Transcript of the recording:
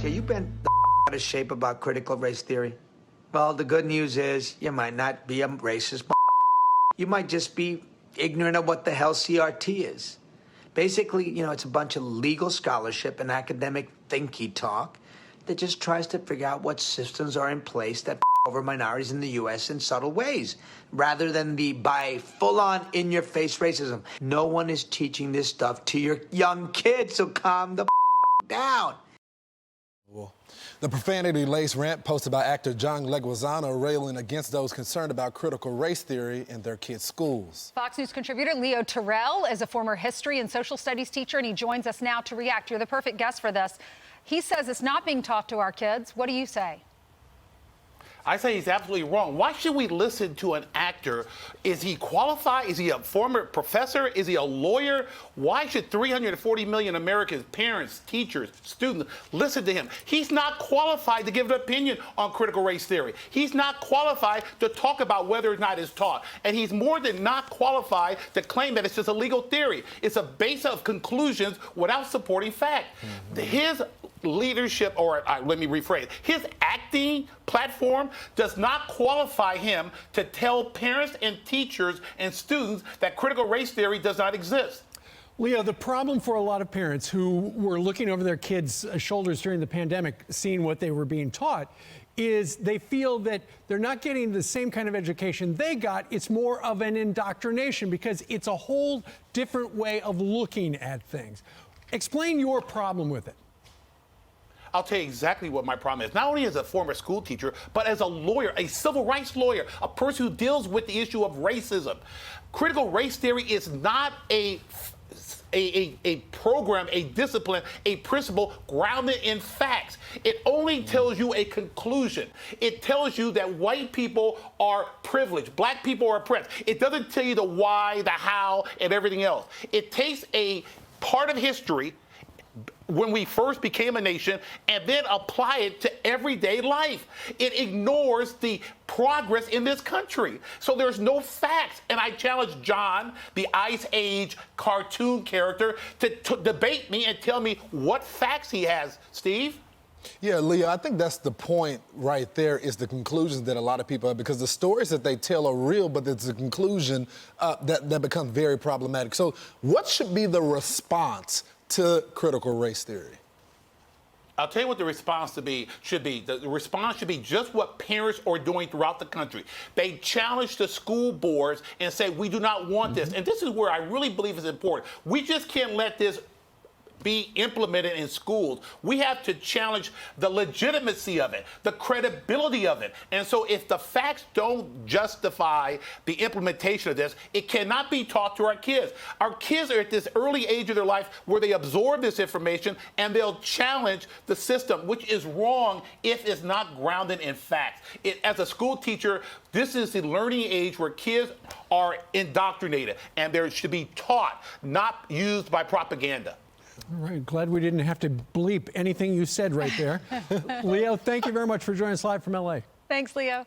ask you, you been out of shape about critical race theory? Well, the good news is you might not be a racist. You might just be ignorant of what the hell CRT is. Basically, it's a bunch of legal scholarship and academic thinky talk that just tries to figure out what systems are in place that over minorities in the U.S. in subtle ways, rather than by full-on, in-your-face racism. No one is teaching this stuff to your young kids, so calm the down. The profanity-laced rant posted by actor John Leguizamo railing against those concerned about critical race theory in their kids' schools. Fox News contributor Leo Terrell is a former history and social studies teacher, and he joins us now to react. You're the perfect guest for this. He says it's not being taught to our kids. What do you say? I say he's absolutely wrong. Why should we listen to an actor? Is he qualified? Is he a former professor? Is he a lawyer? Why should 340 million Americans, parents, teachers, students, listen to him? He's not qualified to give an opinion on critical race theory. He's not qualified to talk about whether or not it's taught. And he's more than not qualified to claim that it's just a legal theory. It's a base of conclusions without supporting fact. His leadership, or let me rephrase, his acting platform does not qualify him to tell parents and teachers and students that critical race theory does not exist. Leo, the problem for a lot of parents who were looking over their kids' shoulders during the pandemic, seeing what they were being taught, is they feel that they're not getting the same kind of education they got. It's more of an indoctrination because it's a whole different way of looking at things. Explain your problem with it. I'll tell you exactly what my problem is. Not only as a former school teacher, but as a lawyer, a civil rights lawyer, a person who deals with the issue of racism. Critical race theory is not a program, a discipline, a principle grounded in facts. It only tells you a conclusion. It tells you that white people are privileged, black people are oppressed. It doesn't tell you the why, the how, and everything else. It takes a part of history when we first became a nation, and then apply it to everyday life. It ignores the progress in this country. So there's no facts. And I challenge John, the Ice Age cartoon character, to debate me and tell me what facts he has. Steve? Yeah, Leo, I think that's the point right there, is the conclusions that a lot of people have, because the stories that they tell are real, but it's a conclusion that becomes very problematic. So what should be the response to critical race theory? I'll tell you what the response should be. The response should be just what parents are doing throughout the country. They challenge the school boards and say, we do not want this. And this is where I really believe is important. We just can't let this be implemented in schools. We have to challenge the legitimacy of it, the credibility of it. And so if the facts don't justify the implementation of this, it cannot be taught to our kids. Our kids are at this early age of their life where they absorb this information and they'll challenge the system, which is wrong if it's not grounded in facts. As a school teacher, this is the learning age where kids are indoctrinated, and they should be taught, not used by propaganda. All right, glad we didn't have to bleep anything you said right there. Leo, thank you very much for joining us live from LA. Thanks, Leo.